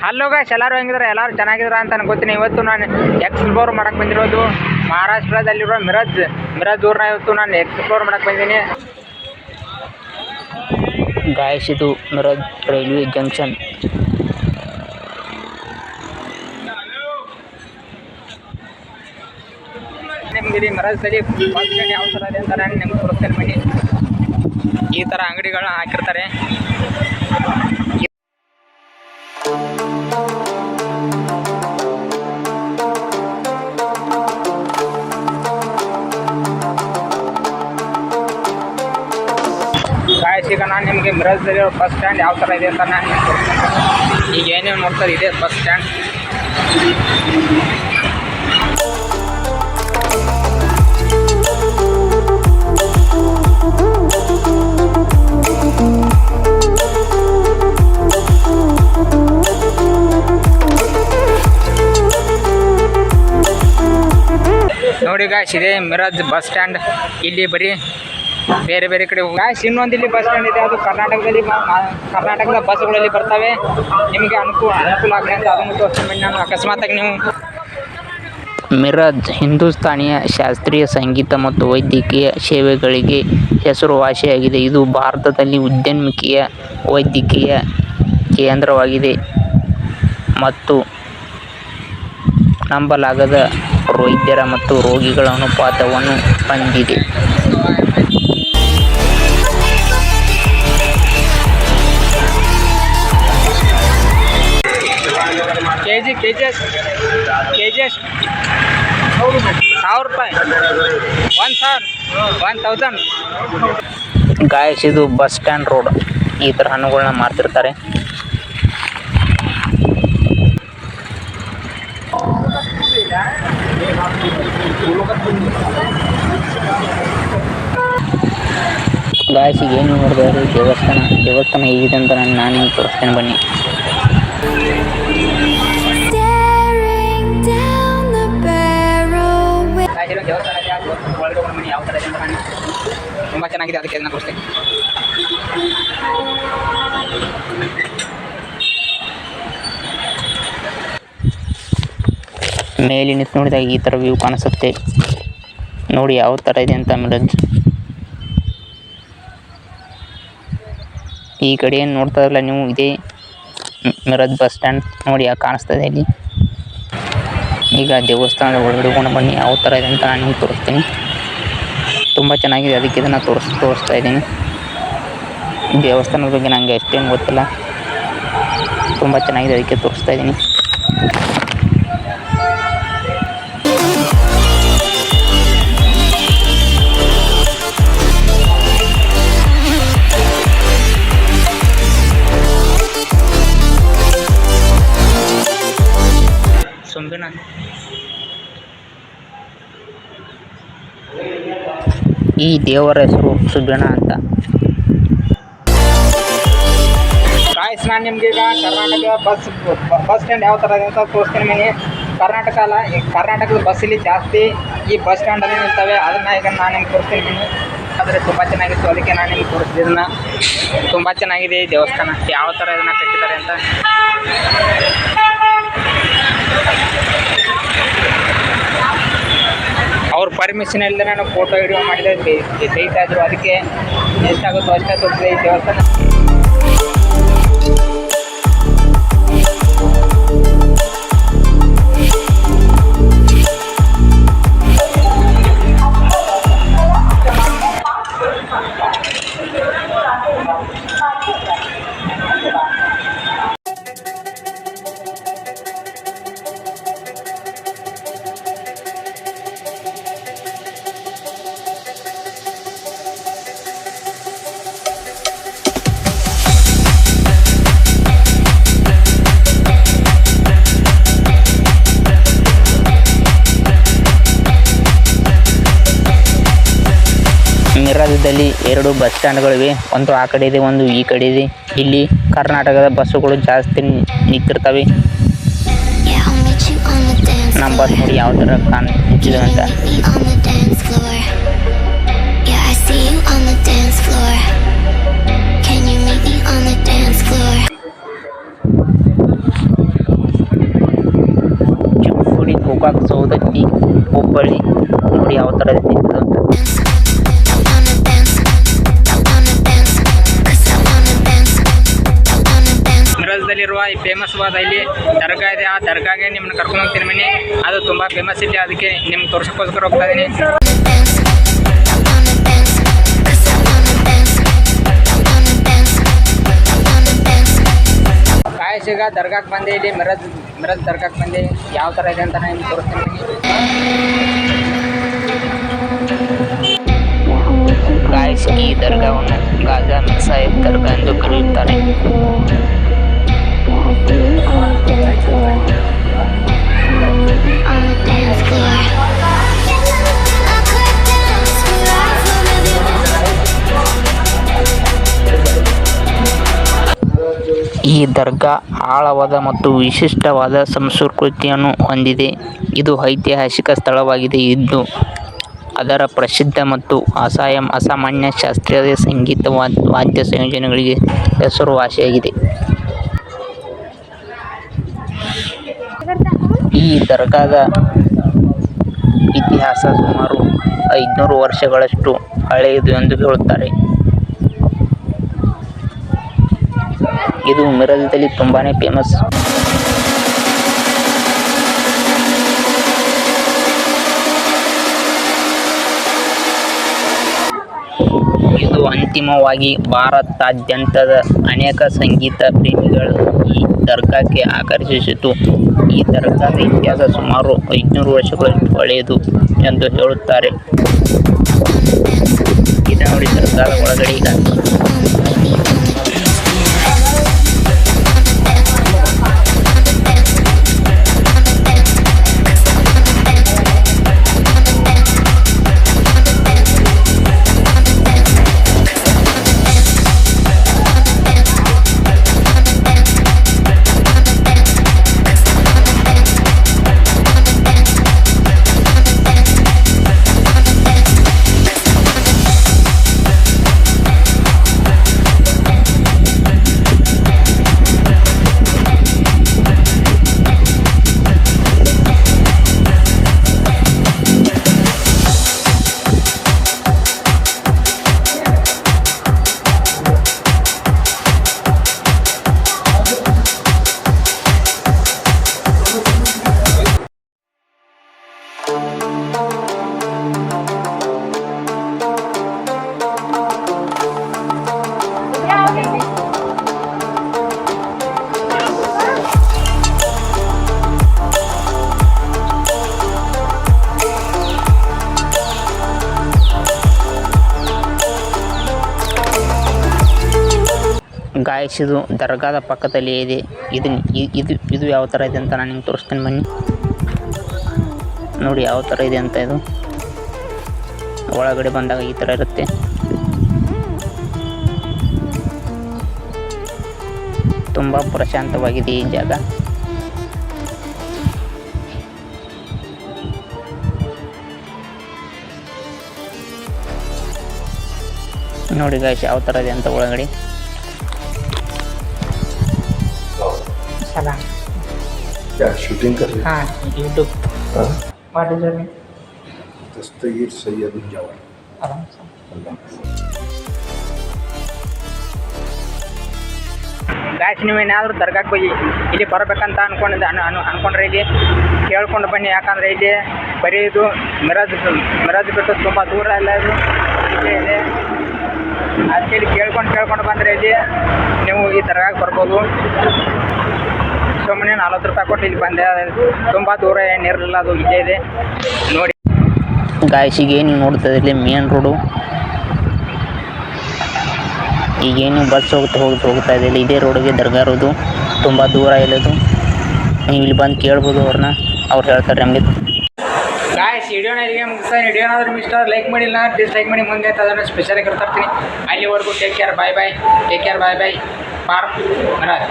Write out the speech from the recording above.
Hello guys, ಎಲ್ಲರೂ ಹೆಂಗಿದ್ರೆ ಎಲ್ಲರೂ ಚೆನ್ನಾಗಿದ್ರ ಅಂತ ಅನ್ಕೋತೀನಿ. ಇವತ್ತು ನಾನು ಎಕ್ಸ್ಪ್ಲೋರ್ ಮಾಡಕ್ಕೆ ಬಂದಿರೋದು ಮಹಾರಾಷ್ಟ್ರದಲ್ಲಿರೋ ಮಿರಜ್ ಊರನ್ನ ಇವತ್ತು ನಾನು ಎಕ್ಸ್ಪ್ಲೋರ್ ಮಾಡಕ್ಕೆ ಬಂದೀನಿ. ಗಾಯ್ಸ್, ಇದು ಮಿರಜ್ ರೈಲ್ವೆ ಜಂಕ್ಷನ್. ನಿಮ್ಗೆ ಇಲ್ಲಿ ಮಿರಜ್ದಲ್ಲಿ ಬಸ್ ಸ್ಟ್ಯಾಂಡ್ ಯಾವ ಥರ ಇದೆ ಅಂತ ನಾನು ನಿಮ್ಗೆ ತೋರಿಸ್ತೇನೆ ಬನ್ನಿ. ಈ ಥರ ಅಂಗಡಿಗಳನ್ನ ಹಾಕಿರ್ತಾರೆ. ಈಗ ನಾನು ನಿಮಗೆ ಮಿರಜ್ದಲ್ಲಿ ಬಸ್ ಸ್ಟ್ಯಾಂಡ್ ಯಾವ ಥರ ಇದೆ ಅಂತ ನಾನು ನಿಮ್ಗೆ ತೋರಿಸ್ತೇನೆ. ಈಗ ಏನೇನು ನೋಡ್ತಾರೆ ಇದೆ ಬಸ್ ಸ್ಟ್ಯಾಂಡ್. ನೋಡಿ ಗಾಯ್ಸ್, ಇದೆ ಮಿರಜ್ ಬಸ್ ಸ್ಟ್ಯಾಂಡ್. ಇಲ್ಲಿ ಬರೀ ಬೇರೆ ಬೇರೆ ಕಡೆ ಗಾಯ್ಸ್ ಇನ್ನೊಂದು ಇಲ್ಲಿ ಬಸ್ ಸ್ಟ್ಯಾಂಡ್ ಇದೆ. ಅದು ಕರ್ನಾಟಕದ ಬಸ್ಗಳಲ್ಲಿ ಬರ್ತವೆ. ನಿಮಗೆ ಅನುಕೂಲ ಆಗಲಿ ಅಂತ ಅದನ್ನು ತೋರಿಸ್ತೀನಿ ನಾನು. ಅಕಸ್ಮಾತಾಗಿ ನೀವು ಮಿರಜ್ ಹಿಂದೂಸ್ತಾನಿಯ ಶಾಸ್ತ್ರೀಯ ಸಂಗೀತ ಮತ್ತು ವೈದ್ಯಕೀಯ ಸೇವೆಗಳಿಗೆ ಹೆಸರುವಾಸಿಯಾಗಿದೆ. ಇದು ಭಾರತದಲ್ಲಿ ಉದ್ಯಮಿಕೆಯ ವೈದ್ಯಕೀಯ ಕೇಂದ್ರವಾಗಿದೆ ಮತ್ತು ನಂಬಲಾಗದ ವೈದ್ಯರ ಮತ್ತು ರೋಗಿಗಳ ಅನುಪಾತವನ್ನು ಹೊಂದಿದೆ. ಕೆಜಿ 1,000 ರೂಪಾಯಿ, 1,000. ಗಾಯ್ಸ್, ಇದು ಬಸ್ ಸ್ಟ್ಯಾಂಡ್ ರೋಡ್. ಈ ಥರ ಹಣ್ಣುಗಳನ್ನ ಮಾರ್ತಿರ್ತಾರೆ. ಗಾಯ್ಸ್, ಈಗ ಏನು ನೋಡಿದ್ರೆ ದೇವಸ್ಥಾನ ಹೇಗಿದೆ ಅಂತ ನಾನು ನಿಮ್ಗೆ ತೋರಿಸ್ತೇನೆ ಬನ್ನಿ. ತುಂಬ ಚೆನ್ನಾಗಿದೆ, ಅದಕ್ಕೆ ಅದನ್ನು ತೋರಿಸ್ತೇನೆ. ಮೇಲೆ ನಿಂತು ನೋಡಿದಾಗ ಈ ಥರ ವ್ಯೂ ಕಾಣಿಸುತ್ತೆ. ನೋಡಿ ಯಾವ ಥರ ಇದೆ ಅಂತ ಮಿರಜ್. ಈ ಕಡೆ ಏನು ನೋಡ್ತಾ ಇರಲ್ಲ ನೀವು, ಇದೇ ಮಿರಜ್ ಬಸ್ ಸ್ಟ್ಯಾಂಡ್. ನೋಡಿ ಯಾಕೆ ಕಾಣಿಸ್ತದೆ ಇಲ್ಲಿ. ಈಗ ದೇವಸ್ಥಾನದ ಒಳಗಡೆ ಹೋಗೋಣ ಬನ್ನಿ, ಯಾವ ಥರ ಇದೆ ಅಂತ ನಾನು ನಿಮ್ಗೆ ತೋರಿಸ್ತೀನಿ. ತುಂಬ ಚೆನ್ನಾಗಿದೆ, ಅದಕ್ಕೆ ಇದನ್ನು ತೋರಿಸ್ತಾ ಇದ್ದೀನಿ. ದೇವಸ್ಥಾನದ ಬಗ್ಗೆ ನನಗೆ ಅಷ್ಟೇನು ಗೊತ್ತಿಲ್ಲ. ತುಂಬ ಚೆನ್ನಾಗಿದೆ, ಅದಕ್ಕೆ ತೋರಿಸ್ತಾ ಇದ್ದೀನಿ. ಈ ದೇವರ ಹೆಸರು ಸುಬ್ಬಿಣ ಅಂತ. ಗಾಯ್ಸ್, ನಾನು ನಿಮ್ಗೆ ಈಗ ಕರ್ನಾಟಕ ಬಸ್ ಸ್ಟ್ಯಾಂಡ್ ಯಾವ ಥರ ಇದೆ ಅಂತ ತೋರಿಸ್ತೀನಿ ಮನೆ. ಕರ್ನಾಟಕದ ಬಸ್ಸಲ್ಲಿ ಜಾಸ್ತಿ ಈ ಬಸ್ ಸ್ಟ್ಯಾಂಡಲ್ಲಿ ನಿಲ್ತವೆ. ಅದನ್ನು ಈಗ ನಾನು ನಿಮ್ಗೆ ತೋರಿಸ್ತೀನಿ ಮನೆ. ಆದರೆ ತುಂಬ ಚೆನ್ನಾಗಿತ್ತು, ಅದಕ್ಕೆ ನಾನು ನಿಮ್ಗೆ ತೋರಿಸಿದ್ದನ್ನು. ತುಂಬ ಚೆನ್ನಾಗಿದೆ ಈ ದೇವಸ್ಥಾನ, ಯಾವ ಥರ ಇದನ್ನು ಕಟ್ಟಿದ್ದಾರೆ ಅಂತ. ಅವ್ರ ಪರ್ಮಿಷನ್ ಇಲ್ಲದೆ ನಾನು ಫೋಟೋ ವಿಡಿಯೋ ಮಾಡಿದರೆ ತೆಗಿತಾ ಇದ್ರು. ಅದಕ್ಕೆ ಎಷ್ಟಾಗುತ್ತೋ ಅಷ್ಟೇ ತೋರಿಸಿದೆ ಈ ದೇವಸ್ಥಾನ. ಮಿರಜ್ದಲ್ಲಿ 2 ಬಸ್ ಸ್ಟ್ಯಾಂಡ್ಗಳಿವೆ. ಒಂದು ಆ ಕಡೆ ಇದೆ, ಒಂದು ಈ ಕಡೆ ಇದೆ. ಇಲ್ಲಿ ಕರ್ನಾಟಕದ ಬಸ್ಸುಗಳು ಜಾಸ್ತಿ ನಿಂತಿರ್ತವೆ. ನಮ್ಮ ಬಸ್ ನೋಡಿ ಯಾವ ಥರ ಕಾಣ್ತಿದೆ ಅಂತ. ಸೌದತ್ತಿ, ಹುಬ್ಬಳ್ಳಿ ನೋಡಿ ಯಾವ ಥರ ಇದೆ ಇದು ಅಂತ. ಮಿರಜ್ದಲ್ಲಿರುವ ಈ ಫೇಮಸ್ವಾದ ಇಲ್ಲಿ ದರ್ಗಾ ಇದೆ. ಆ ದರ್ಗಾಗೆ ನಿಮ್ಮನ್ನ ಕರ್ಕೊಂಡು ಹೋಗ್ತೀನಿ ಬನ್ನಿ. ಅದು ತುಂಬ ಫೇಮಸ್ ಇದೆ, ಅದಕ್ಕೆ ನಿಮ್ಗೆ ತೋರ್ಸೋಕ್ಕೋಸ್ಕರ ಹೋಗ್ತಾ ಇದ್ದೀನಿ. ಗಾಯ್ಸ್ ಈಗ ದರ್ಗಾಕ್ಕೆ ಬಂದೆ, ಇಲ್ಲಿ ಮಿರಜ್ ದರ್ಗಾಕ್ಕೆ ಬಂದೆ. ಯಾವ ಥರ ಇದೆ ಅಂತ ನಾನು ನಿಮ್ಗೆ ತೋರಿಸ್ತೀನಿ. ಗಾಯ್ಸ್ ಈ ದರ್ಗಾವನ್ನು ಗಾಜಾ ಮಿರ್ಸಾಯಿದ್ ದರ್ಗಾ ಎಂದು ಕರೆಯುತ್ತಾರೆ. ಈ ದರ್ಗಾ ಆಳವಾದ ಮತ್ತು ವಿಶಿಷ್ಟವಾದ ಸಂಸ್ಕೃತಿಯನ್ನು ಹೊಂದಿದೆ. ಇದು ಐತಿಹಾಸಿಕ ಸ್ಥಳವಾಗಿದೆ ಇದ್ದು ಅದರ ಪ್ರಸಿದ್ಧ ಮತ್ತು ಅಸಾಮಾನ್ಯ ಶಾಸ್ತ್ರೀಯ ಸಂಗೀತ ವಾದ್ಯ ಸಂಯೋಜನೆಗಳಿಗೆ ಹೆಸರುವಾಸಿಯಾಗಿದೆ. ಈ ದರ್ಗಾದ ಇತಿಹಾಸ ಸುಮಾರು 500 ವರ್ಷಗಳಷ್ಟು ಹಳೆಯದು ಎಂದು ಹೇಳುತ್ತಾರೆ. ಇದು ಮಿರಜ್ದಲ್ಲಿ ತುಂಬಾನೇ ಫೇಮಸ್. ಇದು ಅಂತಿಮವಾಗಿ ಭಾರತಾದ್ಯಂತದ ಅನೇಕ ಸಂಗೀತ ಪ್ರೇಮಿಗಳು ಈ ದರ್ಗಾಕ್ಕೆ ಆಕರ್ಷಿಸಿತು. ಈ ದರ್ಗಾದ ಇತಿಹಾಸ ಸುಮಾರು 500 ವರ್ಷಗಳಷ್ಟು ಹಳೆಯದು ಎಂದು ಹೇಳುತ್ತಾರೆ. ಇದು ನೋಡಿ ದರ್ಗಾದ ಒಳಗಡೆ ಈಗ ಗಾಯ್ಸ್ ಇದು ದರ್ಗಾದ ಪಕ್ಕದಲ್ಲಿ ಇದೆ. ಇದು ಯಾವ ಥರ ಇದೆ ಅಂತ ನಾನು ನಿಮ್ಗೆ ತೋರಿಸ್ತೀನಿ ಬನ್ನಿ. ನೋಡಿ ಯಾವ ಥರ ಇದೆ ಅಂತ. ಇದು ಒಳಗಡೆ ಬಂದಾಗ ಈ ಥರ ಇರುತ್ತೆ. ತುಂಬ ಪ್ರಶಾಂತವಾಗಿದೆ ಈ ಜಾಗ. ನೋಡಿ ಗಾಯ್ಸ್ ಯಾವ ಥರ ಇದೆ ಅಂತ ಒಳಗಡೆ. क्या शूटिंग कर रहे हैं? हाँ, यूट्यूब. हाँ? What is your name? दस्तगीर सैयद जवान. ಗಾಯ್ಸ್ ನೀವೇನಾದರೂ ದರ್ಗಾಕ್ಕೆ ಹೋಗಿ ಇಲ್ಲಿ ಬರಬೇಕಂತ ಅನ್ಕೊಂಡ್ರೆ ಇಲ್ಲಿ ಕೇಳ್ಕೊಂಡು ಬನ್ನಿ. ಯಾಕಂದರೆ ಇಲ್ಲಿ ಬರೀ ಇದು ಮಿರಜ್ ಬಿಟ್ಟು ತುಂಬ ದೂರ ಇಲ್ಲ, ಇದು ಇಲ್ಲೇ ಇದೆ. ಅದಕ್ಕೆ ಇಲ್ಲಿ ಕೇಳ್ಕೊಂಡು ಬಂದರೆ ಇಲ್ಲಿ ನೀವು ಈ ದರ್ಗಾಕ್ಕೆ ಬರ್ಬೋದು. ಸುಮ್ಮನೆ 40 ರೂಪಾಯಿ ಕೊಟ್ಟು ಇಲ್ಲಿ ಬಂದೆ. ತುಂಬ ದೂರ ಏನಿರಲಿಲ್ಲ, ಅದು ಇಲ್ಲೇ ಇದೆ ನೋಡಿ. ಗಾಯ್ಸ್ ಈಗೇನು ನೋಡ್ತಾ ಇಲ್ಲಿ ಮೇನ್ ರೋಡು. ಈಗೇನು ಬಸ್ ಹೋಗ್ತಾ ಇದೆ. ಇದೇ ರೋಡಿಗೆ ದರ್ಗಾ ಇರೋದು, ತುಂಬ ದೂರ ಇಲ್ಲದು. ನೀವು ಇಲ್ಲಿ ಬಂದು ಕೇಳ್ಬೋದು ಅವ್ರನ್ನ, ಅವ್ರು ಹೇಳ್ತಾರೆ ನಮಗೆ. ಗಾಯ್ಸ್ ವಿಡಿಯೋನ ಇಲ್ಲಿಗೆ ಮುಗಿಸ್ತಾ. ವಿಡಿಯೋನಾದ್ರೂ ಇಷ್ಟ ಲೈಕ್ ಮಾಡಿಲ್ಲ ಡಿಸ್ಲೈಕ್ ಮಾಡಿ. ಮುಂದೆ ಅದನ್ನು ಸ್ಪೆಷಲಾಗಿ ಇರ್ತೀನಿ. ಅಲ್ಲಿವರೆಗೂ ಟೇಕ್ ಕೇರ್, ಬಾಯ್ ಬಾಯ್. ಟೇಕ್ ಕೇರ್, ಬಾಯ್ ಬಾಯ್. ಪಾರ್ ಮಿರಜ್.